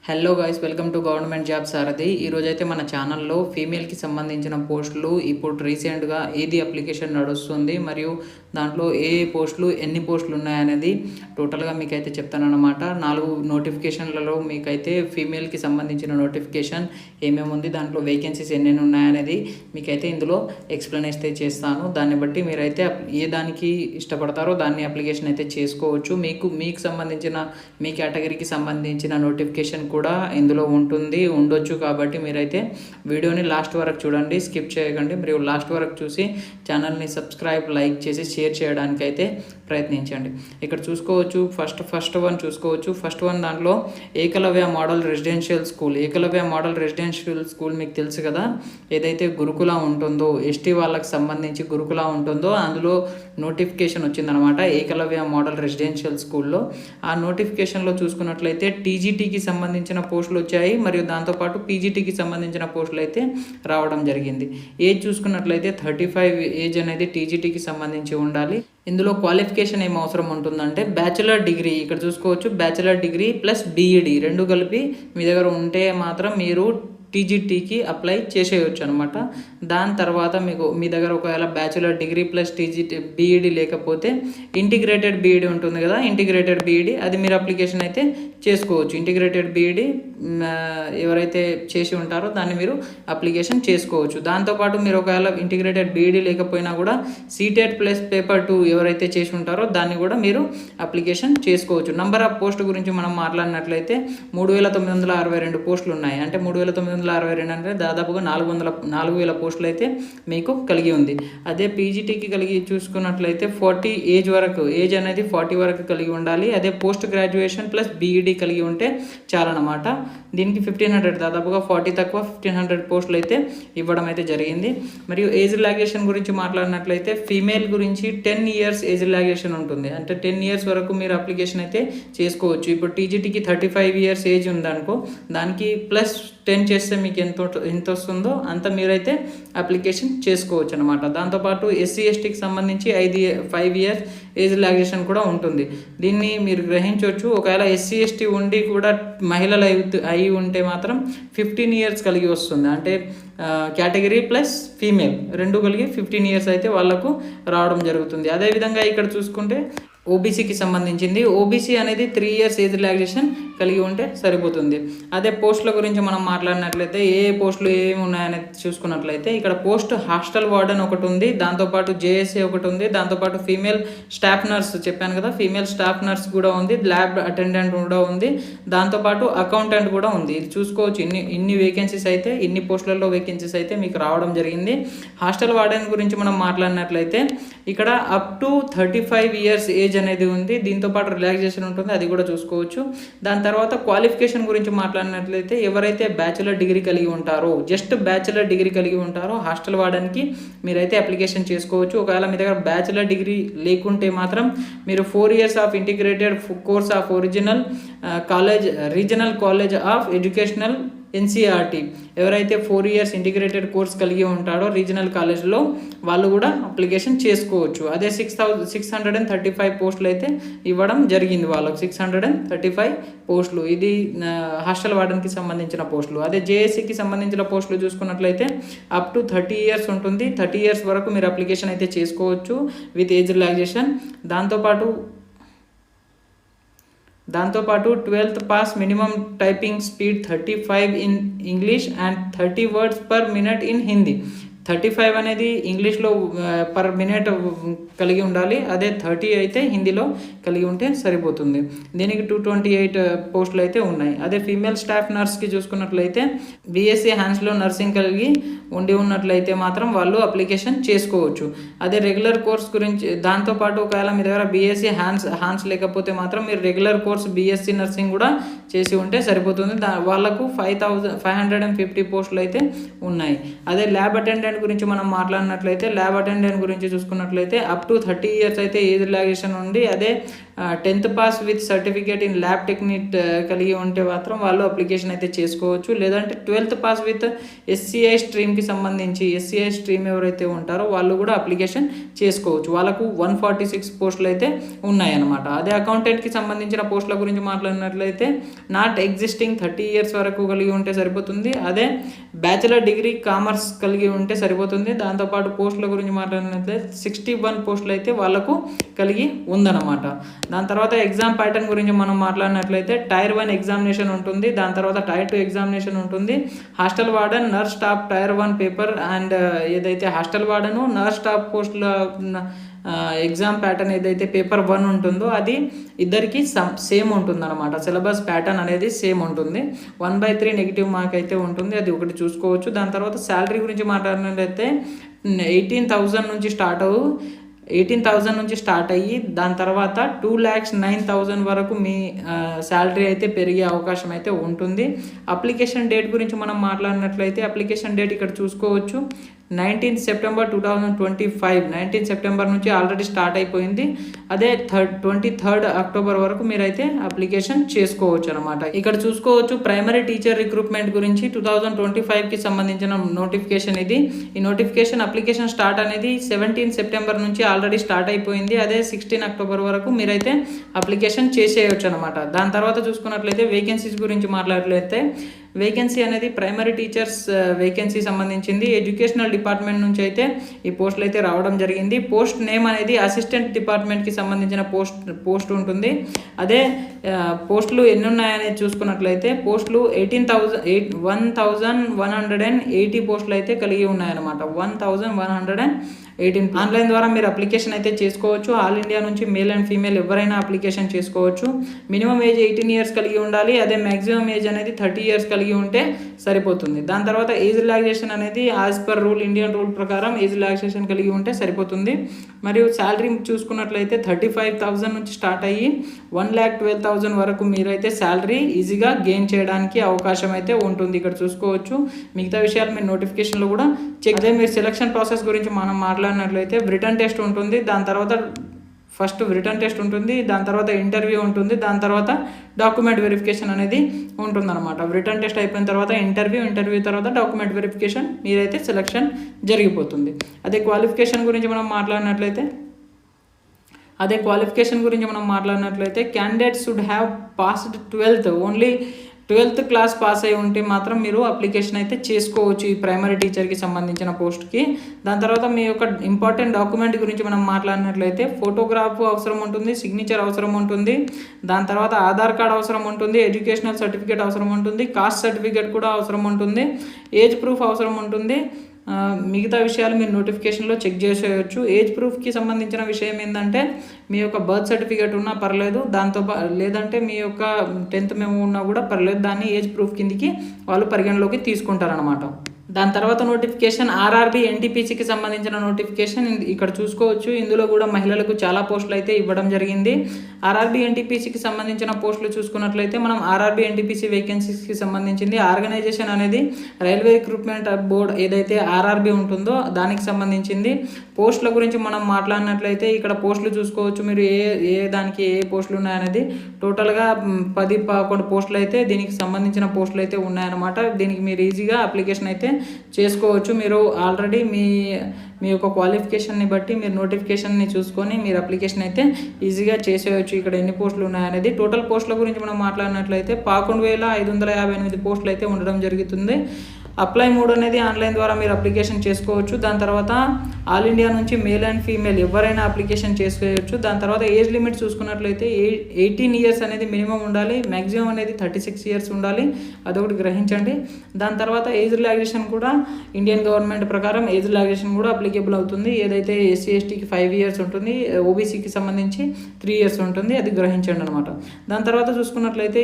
Hello guys, welcome to government job Sarathi. ఈరోజు అయితే మన ఛానల్లో ఫీమేల్కి సంబంధించిన పోస్టులు ఇప్పుడు రీసెంట్గా ఏది అప్లికేషన్ నడుస్తుంది మరియు దాంట్లో ఏ పోస్టులు ఎన్ని పోస్టులు ఉన్నాయనేది టోటల్గా మీకైతే చెప్తానన్నమాట. 4 నోటిఫికేషన్లలో మీకైతే ఫీమేల్కి సంబంధించిన నోటిఫికేషన్ ఏమేమి ఉంది, దాంట్లో వేకెన్సీస్ ఎన్ని ఉన్నాయనేది మీకైతే ఇందులో ఎక్స్ప్లెయిన్ అయితే చేస్తాను. దాన్ని బట్టి మీరైతే ఏ దానికి ఇష్టపడతారో దాన్ని అప్లికేషన్ అయితే చేసుకోవచ్చు. మీకు సంబంధించిన మీ కేటగిరీకి సంబంధించిన నోటిఫికేషన్ కూడా ఇందులో ఉండొచ్చు. కాబట్టి మీరైతే వీడియోని లాస్ట్ వరకు చూడండి, స్కిప్ చేయకండి. మరియు లాస్ట్ వరకు చూసి ఛానల్ని సబ్స్క్రైబ్, లైక్ చేసి షేర్ చేయడానికి అయితే ప్రయత్నించండి. ఇక్కడ చూసుకోవచ్చు, ఫస్ట్ వన్ చూసుకోవచ్చు. ఫస్ట్ వన్ దాంట్లో ఏకలవ్య మోడల్ రెసిడెన్షియల్ స్కూల్ మీకు తెలుసు కదా, ఏదైతే గురుకుల ఉంటుందో, ఎస్టీ వాళ్ళకి సంబంధించి గురుకుల ఉంటుందో అందులో నోటిఫికేషన్ వచ్చిందనమాట. ఏకలవ్య మోడల్ రెసిడెన్షియల్ స్కూల్లో ఆ నోటిఫికేషన్లో చూసుకున్నట్లయితే టీజీటీకి సంబంధించిన పోస్టులు వచ్చాయి మరియు దాంతోపాటు పీజీటీకి సంబంధించిన పోస్టులు అయితే రావడం జరిగింది. ఏజ్ చూసుకున్నట్లయితే 35 ఏజ్ అనేది టీజీటీకి సంబంధించి ఉండాలి. ఇందులో క్వాలిఫికేషన్ ఏం అవసరం ఉంటుందంటే బ్యాచిలర్ డిగ్రీ, ఇక్కడ చూసుకోవచ్చు, బ్యాచిలర్ డిగ్రీ ప్లస్ బీఈడి రెండు కలిపి మీ దగ్గర ఉంటే మాత్రం మీరు టీజీటీకి అప్లై చేసేయచ్చు అనమాట. దాని తర్వాత మీ దగ్గర ఒకవేళ బ్యాచులర్ డిగ్రీ ప్లస్ బీఈడి లేకపోతే ఇంటిగ్రేటెడ్ బీఈడి ఉంటుంది కదా, ఇంటిగ్రేటెడ్ బీఈడి అది మీరు అప్లికేషన్ అయితే చేసుకోవచ్చు. ఇంటిగ్రేటెడ్ బీఈడి ఎవరైతే చేసి ఉంటారో దాన్ని మీరు అప్లికేషన్ చేసుకోవచ్చు. దాంతోపాటు మీరు ఒకవేళ ఇంటిగ్రేటెడ్ బీఈడి లేకపోయినా కూడా సీటెట్ ప్లస్ పేపర్ 2 ఎవరైతే చేసి ఉంటారో దాన్ని కూడా మీరు అప్లికేషన్ చేసుకోవచ్చు. నంబర్ ఆఫ్ పోస్ట్ గురించి మనం మాట్లాడినట్లయితే 3962 పోస్టులు ఉన్నాయి. అంటే 3962 అంటే దాదాపుగా 4,000 పోస్టులు అయితే మీకు కలిగి ఉంది. అదే పీజీటీకి కలిగి చూసుకున్నట్లయితే 40 ఏజ్ అనేది 40 వరకు కలిగి ఉండాలి. అదే పోస్ట్ గ్రాడ్యుయేషన్ ప్లస్ బీఈడి కలిగి ఉంటే చాలన్నమాట. దీనికి 1500, దాదాపుగా 40 తక్కువ 1500 పోస్టులు అయితే ఇవ్వడం అయితే జరిగింది. మరియు ఏజ్ రిలాక్సేషన్ గురించి మాట్లాడినట్లయితే ఫీమేల్ గురించి 10 years ఏజ్ రిలాక్సేషన్ ఉంటుంది. అంటే 10 years వరకు మీరు అప్లికేషన్ అయితే చేసుకోవచ్చు. ఇప్పుడు టీజీటీకి 35 years ఏజ్ ఉందనుకో, దానికి ప్లస్ 10 చేస్తే మీకు ఎంత వస్తుందో అంత మీరైతే అప్లికేషన్ చేసుకోవచ్చు అనమాట. దాంతోపాటు ఎస్సీ ఎస్టీకి సంబంధించి 5 years ఏజ్ రిలాక్సేషన్ కూడా ఉంటుంది. దీన్ని మీరు గ్రహించవచ్చు. ఒకవేళ ఎస్సీ ఎస్టీ ఉండి కూడా మహిళలు అయి ఉంటే మాత్రం 15 years కలిగి వస్తుంది. అంటే కేటగిరీ ప్లస్ ఫీమేల్ రెండు కలిగి 15 years అయితే వాళ్ళకు రావడం జరుగుతుంది. అదేవిధంగా ఇక్కడ చూసుకుంటే ఓబీసీకి సంబంధించింది. ఓబీసీ అనేది 3 years ఏజ్ రిలాక్సేషన్ కలిగి ఉంటే సరిపోతుంది. అదే పోస్టుల గురించి మనం మాట్లాడినట్లయితే ఏ పోస్టులు ఏమి ఉన్నాయనేది చూసుకున్నట్లయితే ఇక్కడ పోస్ట్ హాస్టల్ వార్డెన్ ఒకటి ఉంది, దాంతోపాటు జేఎస్ఏ ఒకటి ఉంది, దాంతోపాటు ఫీమేల్ స్టాఫ్ నర్స్ చెప్పాను కదా, ఫీమేల్ స్టాఫ్ నర్స్ కూడా ఉంది, ల్యాబ్ అటెండెంట్ కూడా ఉంది, దాంతోపాటు అకౌంటెంట్ కూడా ఉంది. ఇది చూసుకోవచ్చు. ఇన్ని వేకెన్సీస్ అయితే, ఇన్ని పోస్టులలో వేకెన్సీస్ అయితే మీకు రావడం జరిగింది. హాస్టల్ వార్డెన్ గురించి మనం మాట్లాడినట్లయితే ఇక్కడ అప్ టు 35 years ఏజ్ అనేది ఉంది. దీంతోపాటు రిలాక్సేషన్ ఉంటుంది, అది కూడా చూసుకోవచ్చు. దాని తర్వాత క్వాలిఫికేషన్ గురించి మాట్లాడినట్లయితే ఎవరైతే బ్యాచులర్ డిగ్రీ కలిగి ఉంటారో, జస్ట్ బ్యాచులర్ డిగ్రీ కలిగి ఉంటారో హాస్టల్ వార్డెన్కి మీరైతే అప్లికేషన్ చేసుకోవచ్చు. ఒకవేళ మీ దగ్గర బ్యాచులర్ డిగ్రీ లేకుంటే మాత్రం మీరు 4 years of integrated course of regional college of educational NCERT ఎవరైతే 4 years ఇంటిగ్రేటెడ్ కోర్స్ కలిగి ఉంటారో రీజనల్ కాలేజ్లో వాళ్ళు కూడా అప్లికేషన్ చేసుకోవచ్చు. అదే 635 పోస్టులు అయితే ఇవ్వడం జరిగింది వాళ్ళకు. 635 పోస్టులు ఇది హాస్టల్ వార్డెన్కి సంబంధించిన పోస్టులు. అదే జేఏసీకి సంబంధించిన పోస్టులు చూసుకున్నట్లయితే అప్ టు 30 years ఉంటుంది. 30 years వరకు మీరు అప్లికేషన్ అయితే చేసుకోవచ్చు విత్ ఏజ్ రిలాక్సేషన్. దాంతోపాటు 12th pass minimum typing speed 35 in English and 30 words per minute in Hindi. 35 అనేది ఇంగ్లీష్లో పర్ మినిట్ కలిగి ఉండాలి. అదే 30 అయితే హిందీలో కలిగి ఉంటే సరిపోతుంది. దీనికి 228 పోస్టులు అయితే ఉన్నాయి. అదే ఫీమేల్ స్టాఫ్ నర్స్కి చూసుకున్నట్లయితే బీఎస్సీ హ్యాండ్స్లో నర్సింగ్ కలిగి ఉన్నట్లయితే మాత్రం వాళ్ళు అప్లికేషన్ చేసుకోవచ్చు. అదే రెగ్యులర్ కోర్స్ గురించి దాంతోపాటు ఒకవేళ మీ దగ్గర బీఎస్సీ హ్యాండ్స్ లేకపోతే మాత్రం మీరు రెగ్యులర్ కోర్స్ బీఎస్సీ నర్సింగ్ కూడా చేసి ఉంటే సరిపోతుంది. వాళ్ళకు 550 పోస్టులు అయితే ఉన్నాయి. అదే ల్యాబ్ అటెండెంట్ గురించి మనం మాట్లాడినట్లయితే ల్యాబ్ అటెండెంట్ గురించి చూసుకున్నట్లయితే అప్ టు 30 years అయితే ఏజ్ రిలాక్సేషన్ ఉంది. అదే 10th pass with certificate in lab technique కలిగి ఉంటే మాత్రం వాళ్ళు అప్లికేషన్ అయితే చేసుకోవచ్చు. లేదంటే 12th పాస్ విత్ SCI స్ట్రీమ్కి సంబంధించి SCI స్ట్రీమ్ ఎవరైతే ఉంటారో వాళ్ళు కూడా అప్లికేషన్ చేసుకోవచ్చు. వాళ్ళకు 146 పోస్టులు అయితే ఉన్నాయన్నమాట. అదే అకౌంటెంట్కి సంబంధించిన పోస్టుల గురించి మాట్లాడినట్లయితే నాట్ ఎగ్జిస్టింగ్ 30 ఇయర్స్ వరకు కలిగి ఉంటే సరిపోతుంది. అదే బ్యాచిలర్ డిగ్రీ కామర్స్ కలిగి ఉంటే సరిపోతుంది. దాంతోపాటు పోస్టుల గురించి మాట్లాడినట్లయితే 61 పోస్టులు అయితే వాళ్ళకు కలిగి ఉందన్నమాట. దాని తర్వాత ఎగ్జామ్ ప్యాటర్న్ గురించి మనం మాట్లాడినట్లయితే టైర్ 1 ఎగ్జామినేషన్ ఉంటుంది. దాని తర్వాత టైర్ 2 ఎగ్జామినేషన్ ఉంటుంది. Hostel warden, nurse staff tier 1 paper and ఏదైతే హాస్టల్ వార్డెను నర్స్ స్టాఫ్ పోస్టుల ఎగ్జామ్ ప్యాటర్న్ ఏదైతే పేపర్ 1 ఉంటుందో అది ఇద్దరికి సేమ్ ఉంటుంది అనమాట. సిలబస్ ప్యాటర్న్ అనేది సేమ్ ఉంటుంది. 1/3 నెగిటివ్ మార్క్ అయితే ఉంటుంది, అది ఒకటి చూసుకోవచ్చు. దాని తర్వాత శాలరీ గురించి మాట్లాడినట్లయితే 18,000 నుంచి స్టార్ట్ అయ్యి దాని తర్వాత 2,09,000 వరకు మీ శాలరీ అయితే పెరిగే అవకాశం అయితే ఉంటుంది. అప్లికేషన్ డేట్ గురించి మనం మాట్లాడినట్లయితే అప్లికేషన్ డేట్ ఇక్కడ చూసుకోవచ్చు. 19 సెప్టెంబర్ 2025 19 సెప్టెంబర్ నుంచి ఆల్రెడీ స్టార్ట్ అయిపోయింది. అదే 23 అక్టోబర్ వరకు మీరైతే అప్లికేషన్ చేసుకోవచ్చు అనమాట. ఇక్కడ చూసుకోవచ్చు ప్రైమరీ టీచర్ రిక్రూట్మెంట్ గురించి 2025కి సంబంధించిన నోటిఫికేషన్ ఇది. ఈ నోటిఫికేషన్ అప్లికేషన్ స్టార్ట్ అనేది 17 సెప్టెంబర్ నుంచి ఆల్రెడీ స్టార్ట్ అయిపోయింది. అదే 16 అక్టోబర్ వరకు మీరైతే అప్లికేషన్ చేసేయచ్చు అనమాట. దాని తర్వాత చూసుకున్నట్లయితే వేకెన్సీస్ గురించి మాట్లాడితే వేకెన్సీ అనేది ప్రైమరీ టీచర్స్ వేకెన్సీ సంబంధించింది. ఎడ్యుకేషనల్ డిపార్ట్మెంట్ నుంచి అయితే ఈ పోస్టులు అయితే రావడం జరిగింది. పోస్ట్ నేమ్ అనేది అసిస్టెంట్ డిపార్ట్మెంట్కి సంబంధించిన పోస్ట్ ఉంటుంది. అదే పోస్టులు ఎన్ని ఉన్నాయనేది చూసుకున్నట్లయితే పోస్టులు 1,180 పోస్టులు అయితే కలిగి ఉన్నాయన్నమాట. 1,118 ఆన్లైన్ ద్వారా మీరు అప్లికేషన్ అయితే చేసుకోవచ్చు. ఆల్ ఇండియా నుంచి మేల్ అండ్ ఫీమేల్ ఎవరైనా అప్లికేషన్ చేసుకోవచ్చు. మినిమం ఏజ్ 18 ఇయర్స్ కలిగి ఉండాలి. అదే మ్యాక్సిమం ఏజ్ అనేది 30 ఇయర్స్ కలిగి ఉంటే సరిపోతుంది. దాని తర్వాత ఏజ్ రిలాక్సేషన్ అనేది as per rule Indian rule ప్రకారం ఏజ్ రిలాక్సేషన్ కలిగి ఉంటే సరిపోతుంది. మరియు శాలరీ చూసుకున్నట్లయితే 35,000 నుంచి స్టార్ట్ అయ్యి 1,12,000 వరకు మీరైతే శాలరీ ఈజీగా గెయిన్ చేయడానికి అవకాశం అయితే ఉంటుంది. ఇక్కడ చూసుకోవచ్చు. మిగతా విషయాలు మీరు నోటిఫికేషన్లో కూడా చెక్. అదే మీరు సెలక్షన్ ప్రాసెస్ గురించి మనం మాట్లాడినట్లయితే రిటర్న్ టెస్ట్ ఉంటుంది. దాని తర్వాత ఫస్ట్ రిటర్న్ టెస్ట్ ఉంటుంది, దాని తర్వాత ఇంటర్వ్యూ ఉంటుంది, దాని తర్వాత డాక్యుమెంట్ వెరిఫికేషన్ అనేది ఉంటుందన్నమాట. రిటర్న్ టెస్ట్ అయిపోయిన తర్వాత ఇంటర్వ్యూ తర్వాత డాక్యుమెంట్ వెరిఫికేషన్ మీరైతే సెలక్షన్ జరిగిపోతుంది. అదే క్వాలిఫికేషన్ గురించి మనం మాట్లాడినట్లయితే candidate should have passed 12th only 12th class pass అయి ఉంటే మాత్రం మీరు అప్లికేషన్ అయితే చేసుకోవచ్చు ఈ ప్రైమరీ టీచర్కి సంబంధించిన పోస్ట్కి. దాని తర్వాత మీ యొక్క ఇంపార్టెంట్ డాక్యుమెంట్ గురించి మనం మాట్లాడినట్లయితే ఫోటోగ్రాఫ్ అవసరం ఉంటుంది, సిగ్నేచర్ అవసరం ఉంటుంది, దాని తర్వాత ఆధార్ కార్డ్ అవసరం ఉంటుంది, ఎడ్యుకేషనల్ సర్టిఫికేట్ అవసరం ఉంటుంది, కాస్ట్ సర్టిఫికేట్ కూడా అవసరం ఉంటుంది, ఏజ్ ప్రూఫ్ అవసరం ఉంటుంది. మిగతా విషయాలు మీరు నోటిఫికేషన్లో చెక్ చేసేయచ్చు. ఏజ్ ప్రూఫ్కి సంబంధించిన విషయం ఏంటంటే మీ యొక్క బర్త్ సర్టిఫికేట్ ఉన్నా పర్లేదు, లేదంటే మీ యొక్క 10th మెమో ఉన్నా కూడా పర్లేదు, దాన్ని ఏజ్ ప్రూఫ్ కిందికి వాళ్ళు పరిగణలోకి తీసుకుంటారనమాట. దాని తర్వాత నోటిఫికేషన్ ఆర్ఆర్బి ఎన్టీపీసీకి సంబంధించిన నోటిఫికేషన్ ఇక్కడ చూసుకోవచ్చు. ఇందులో కూడా మహిళలకు చాలా పోస్టులు అయితే ఇవ్వడం జరిగింది. ఆర్ఆర్బి ఎన్టీపీసీకి సంబంధించిన పోస్టులు చూసుకున్నట్లయితే మనం ఆర్ఆర్బి ఎన్టీపీసీ వేకెన్సీస్కి సంబంధించింది ఆర్గనైజేషన్ అనేది రైల్వే రిక్రూట్మెంట్ బోర్డ్ ఏదైతే ఆర్ఆర్బి ఉంటుందో దానికి సంబంధించింది. పోస్టుల గురించి మనం మాట్లాడినట్లయితే ఇక్కడ పోస్టులు చూసుకోవచ్చు. మీరు ఏ దానికి ఏ పోస్టులు ఉన్నాయనేది టోటల్గా 10-11 పోస్టులు అయితే దీనికి సంబంధించిన పోస్టులు అయితే ఉన్నాయన్నమాట. దీనికి మీరు ఈజీగా అప్లికేషన్ అయితే చేసుకోవచ్చు. మీరు ఆల్రెడీ మీ యొక్క క్వాలిఫికేషన్ని బట్టి మీరు నోటిఫికేషన్ని చూసుకొని మీరు అప్లికేషన్ అయితే ఈజీగా చేసేయచ్చు. ఇక్కడ ఎన్ని పోస్టులు ఉన్నాయనేది టోటల్ పోస్టుల గురించి మనం మాట్లాడినట్లయితే 11,558 పోస్టులు అయితే ఉండడం జరుగుతుంది. అప్లై మోడ్ అనేది ఆన్లైన్ ద్వారా మీరు అప్లికేషన్ చేసుకోవచ్చు. దాని తర్వాత ఆల్ ఇండియా నుంచి మేల్ అండ్ ఫీమేల్ ఎవరైనా అప్లికేషన్ చేసుకోవచ్చు. దాని తర్వాత ఏజ్ లిమిట్ చూసుకున్నట్లయితే 18 ఇయర్స్ అనేది మినిమం ఉండాలి, మ్యాక్సిమం అనేది 36 ఇయర్స్ ఉండాలి, అదొకటి గ్రహించండి. దాని తర్వాత ఏజ్ రిలాక్సేషన్ కూడా ఇండియన్ గవర్నమెంట్ ప్రకారం ఏజ్ రిలాక్సేషన్ కూడా అప్లికేబుల్ అవుతుంది. ఏదైతే SC STకి 5 ఇయర్స్ ఉంటుంది, OBCకి సంబంధించి 3 ఇయర్స్ ఉంటుంది, అది గ్రహించండి అనమాట. దాని తర్వాత చూసుకున్నట్లయితే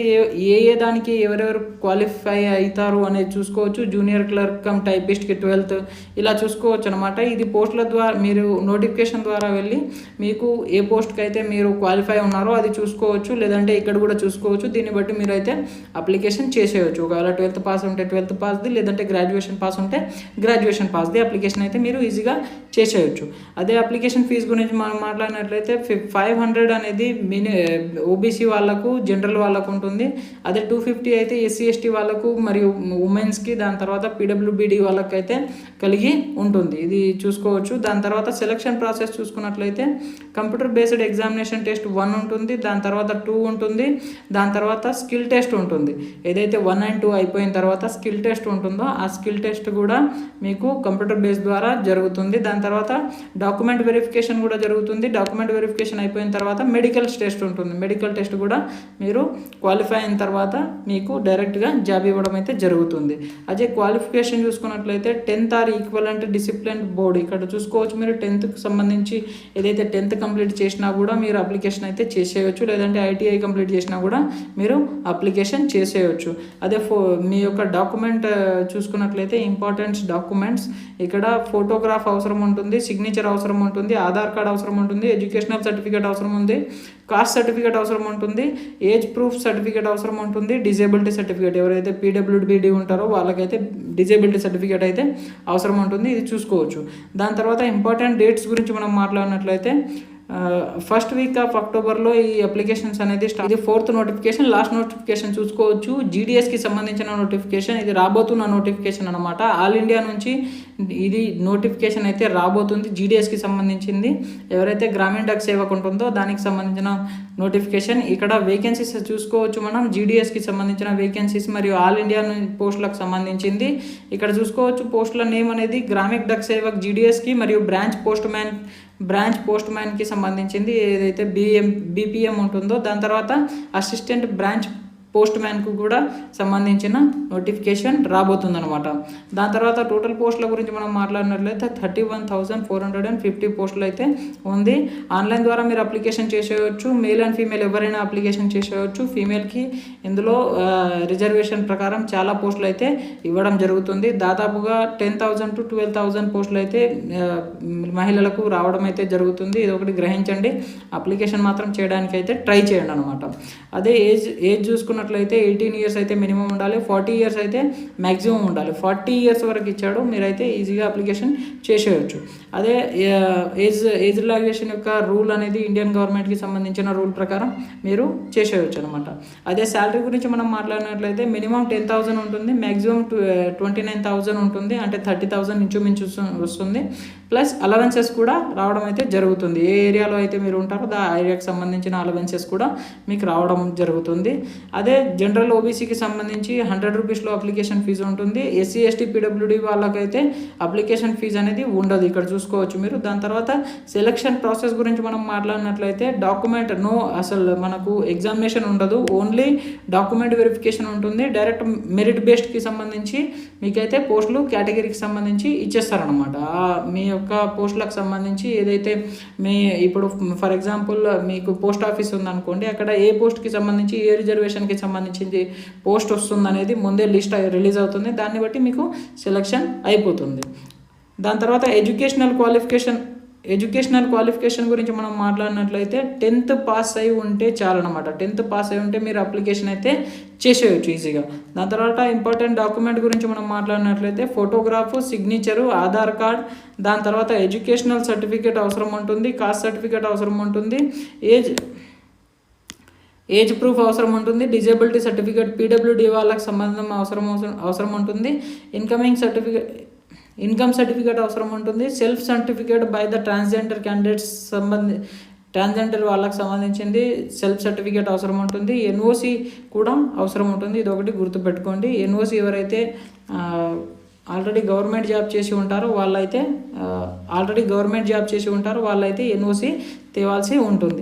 ఏ దానికి ఎవరెవరు క్వాలిఫై అవుతారు అనేది చూసుకోవచ్చు. జూనియర్ క్లర్క్ కమ్ టైపిస్ట్కి 12th ఇలా చూసుకోవచ్చు అనమాట. ఇది పోస్టుల ద్వారా మీరు నోటిఫికేషన్ ద్వారా వెళ్ళి మీకు ఏ పోస్ట్కి అయితే మీరు క్వాలిఫై ఉన్నారో అది చూసుకోవచ్చు, లేదంటే ఇక్కడ కూడా చూసుకోవచ్చు. దీన్ని బట్టి మీరు అయితే అప్లికేషన్ చేసేయచ్చు. ఒకవేళ 12th పాస్ ఉంటే 12th పాస్ది, లేదంటే గ్రాడ్యుయేషన్ పాస్ ఉంటే గ్రాడ్యుయేషన్ పాస్ది అప్లికేషన్ అయితే మీరు ఈజీగా చేసేయచ్చు. అదే అప్లికేషన్ ఫీజు గురించి మనం మాట్లాడినట్లయితే 500 అనేది ఓబీసీ వాళ్ళకు, జనరల్ వాళ్ళకు ఉంటుంది. అదే 250 అయితే ఎస్సీ ఎస్టీ వాళ్ళకు మరియు ఉమెన్స్కి, దాని తర్వాత పీడబ్ల్యూబీడీ వాళ్ళకి అయితే కలిగి ఉంటుంది. ఇది చూసుకోవచ్చు. దాని తర్వాత సెలక్షన్ ప్రాసెస్ చూసుకున్నట్లయితే కంప్యూటర్ బేస్డ్ ఎగ్జామినేషన్ టెస్ట్ 1 ఉంటుంది, దాని తర్వాత 2 ఉంటుంది, దాని తర్వాత స్కిల్ టెస్ట్ ఉంటుంది. ఏదైతే 1 and 2 అయిపోయిన తర్వాత స్కిల్ టెస్ట్ ఉంటుందో ఆ స్కిల్ టెస్ట్ కూడా మీకు కంప్యూటర్ బేస్ ద్వారా జరుగుతుంది. దాని తర్వాత డాక్యుమెంట్ వెరిఫికేషన్ కూడా జరుగుతుంది. డాక్యుమెంట్ వెరిఫికేషన్ అయిపోయిన తర్వాత మెడికల్ టెస్ట్ ఉంటుంది. మెడికల్ టెస్ట్ కూడా మీరు క్వాలిఫై అయిన తర్వాత మీకు డైరెక్ట్గా జాబ్ ఇవ్వడం అయితే జరుగుతుంది. అదే క్వాలిఫికేషన్ చూసుకున్నట్లయితే 10th are equivalent discipline board ఇక్కడ చూసుకోవచ్చు. మీరు 10th సంబంధించి ఏదైతే 10th కంప్లీట్ చేసినా కూడా మీరు అప్లికేషన్ అయితే చేసేయచ్చు, లేదంటే ఐటీఐ కంప్లీట్ చేసినా కూడా మీరు అప్లికేషన్ చేసేయచ్చు. అదే మీ యొక్క డాక్యుమెంట్ చూసుకున్నట్లయితే ఇంపార్టెంట్ డాక్యుమెంట్స్ ఇక్కడ ఫోటోగ్రాఫ్ అవసరం ఉంటుంది, సిగ్నేచర్ అవసరం ఉంటుంది, ఆధార్ కార్డ్ అవసరం ఉంటుంది, ఎడ్యుకేషనల్ సర్టిఫికేట్ అవసరం ఉంది, కాస్ట్ సర్టిఫికేట్ అవసరం ఉంటుంది, ఏజ్ ప్రూఫ్ సర్టిఫికేట్ అవసరం ఉంటుంది, డిజేబిలిటీ సర్టిఫికేట్ ఎవరైతే పీడబ్ల్యూబీడీ ఉంటారో వాళ్ళకైతే డిజేబిలిటీ సర్టిఫికేట్ అయితే అవసరం ఉంటుంది. ఇది చూసుకోవచ్చు. దాని తర్వాత ఇంపార్టెంట్ డేట్స్ గురించి మనం మాట్లాడినట్లయితే ఫస్ట్ వీక్ ఆఫ్ అక్టోబర్లో ఈ అప్లికేషన్స్ అనేది ఇది 4th నోటిఫికేషన్. లాస్ట్ నోటిఫికేషన్ చూసుకోవచ్చు. జీడిఎస్కి సంబంధించిన నోటిఫికేషన్, ఇది రాబోతున్న నోటిఫికేషన్ అనమాట. ఆల్ ఇండియా నుంచి ఇది నోటిఫికేషన్ అయితే రాబోతుంది. జీడిఎస్కి సంబంధించింది ఎవరైతే గ్రామీణ డక్ సేవకు ఉంటుందో దానికి సంబంధించిన నోటిఫికేషన్. ఇక్కడ వేకెన్సీస్ చూసుకోవచ్చు మనం. జీడిఎస్కి సంబంధించిన వేకెన్సీస్ మరియు ఆల్ ఇండియా పోస్టులకు సంబంధించింది ఇక్కడ చూసుకోవచ్చు. పోస్టుల నేమ్ అనేది గ్రామీణ డక్ సేవక్ జీడిఎస్కి మరియు బ్రాంచ్ పోస్ట్ మ్యాన్కి సంబంధించింది ఏదైతే బీపీఎం ఉంటుందో, దాని తర్వాత అసిస్టెంట్ బ్రాంచ్ పోస్ట్ మ్యాన్కు కూడా సంబంధించిన నోటిఫికేషన్ రాబోతుందన్నమాట. దాని తర్వాత టోటల్ పోస్టుల గురించి మనం మాట్లాడినట్లయితే 31,450 పోస్టులు అయితే ఉంది. ఆన్లైన్ ద్వారా మీరు అప్లికేషన్ చేసేయచ్చు. మేల్ అండ్ ఫీమేల్ ఎవరైనా అప్లికేషన్ చేసేయచ్చు. ఫీమేల్కి ఇందులో రిజర్వేషన్ ప్రకారం చాలా పోస్టులు అయితే ఇవ్వడం జరుగుతుంది. దాదాపుగా 10,000 to 12,000 పోస్టులు అయితే మహిళలకు రావడం అయితే జరుగుతుంది. ఇది ఒకటి గ్రహించండి. అప్లికేషన్ మాత్రం చేయడానికి అయితే ట్రై చేయండి అనమాట. అదే ఏజ్ చూసుకున్నట్లయితే 18 years అయితే మినిమం ఉండాలి, 40 years అయితే మ్యాక్సిమం ఉండాలి. 40 years వరకు ఇచ్చాడు, మీరైతే ఈజీగా అప్లికేషన్ చేసేయచ్చు. అదే ఏజ్ రిలాక్సేషన్ యొక్క రూల్ అనేది ఇండియన్ గవర్నమెంట్కి సంబంధించిన రూల్ ప్రకారం మీరు చేసేయచ్చు అనమాట. అదే శాలరీ గురించి మనం మాట్లాడినట్లయితే మినిమం 10,000 ఉంటుంది, మ్యాక్సిమం 29,000 ఉంటుంది, అంటే 30,000 ఇంచుమించు వస్తుంది. ప్లస్ అలవెన్సెస్ కూడా రావడం అయితే జరుగుతుంది. ఏ ఏరియాలో అయితే మీరు ఉంటారో ఆ ఏరియాకి సంబంధించిన అలవెన్సెస్ కూడా మీకు రావడం జరుగుతుంది. అదే జనరల్ ఓబీసీకి సంబంధించి 100 రూపీస్లో అప్లికేషన్ ఫీజు ఉంటుంది. ఎస్సీ ఎస్టీ పీడబ్ల్యూడీ వాళ్ళకైతే అప్లికేషన్ ఫీజు అనేది ఉండదు, ఇక్కడ చూసుకోవచ్చు మీరు. దాని తర్వాత సెలక్షన్ ప్రాసెస్ గురించి మనం మాట్లాడినట్లయితే డాక్యుమెంట్ అసలు మనకు ఎగ్జామినేషన్ ఉండదు, ఓన్లీ డాక్యుమెంట్ వెరిఫికేషన్ ఉంటుంది. డైరెక్ట్ మెరిట్ బేస్డ్కి సంబంధించి మీకైతే పోస్టులు కేటగిరీకి సంబంధించి ఇచ్చేస్తారనమాట. మీ యొక్క పోస్టులకు సంబంధించి ఏదైతే ఇప్పుడు ఫర్ ఎగ్జాంపుల్ మీకు పోస్ట్ ఆఫీస్ ఉందనుకోండి, అక్కడ ఏ పోస్ట్కి సంబంధించి ఏ రిజర్వేషన్కి సంబంధించింది పోస్ట్ వస్తుంది అనేది ముందే లిస్ట్ రిలీజ్ అవుతుంది. దాన్ని బట్టి మీకు సెలక్షన్ అయిపోతుంది. దాని తర్వాత ఎడ్యుకేషనల్ క్వాలిఫికేషన్ గురించి మనం మాట్లాడినట్లయితే 10th పాస్ అయి ఉంటే చాలన్నమాట. 10th పాస్ అయి ఉంటే మీరు అప్లికేషన్ అయితే చేసేయచ్చు ఈజీగా. దాని తర్వాత ఇంపార్టెంట్ డాక్యుమెంట్ గురించి మనం మాట్లాడినట్లయితే ఫోటోగ్రాఫ్, సిగ్నేచరు, ఆధార్ కార్డ్, దాని తర్వాత ఎడ్యుకేషనల్ సర్టిఫికేట్ అవసరం ఉంటుంది, కాస్ట్ సర్టిఫికేట్ అవసరం ఉంటుంది, ఏజ్ ప్రూఫ్ అవసరం ఉంటుంది, డిజేబిలిటీ సర్టిఫికేట్ పీడబ్ల్యూడీ వాళ్ళకి సంబంధం అవసరం ఉంటుంది, ఇన్కమ్ సర్టిఫికేట్ అవసరం ఉంటుంది, self certificate by the transgender candidates transgender వాళ్ళకి సంబంధించింది సెల్ఫ్ సర్టిఫికేట్ అవసరం ఉంటుంది, ఎన్ఓసి కూడా అవసరం ఉంటుంది. ఇది ఒకటి గుర్తుపెట్టుకోండి. ఎన్ఓసి ఎవరైతే ఆల్రెడీ గవర్నమెంట్ జాబ్ చేసి ఉంటారో వాళ్ళైతే ఎన్ఓసి తేవాల్సి ఉంటుంది.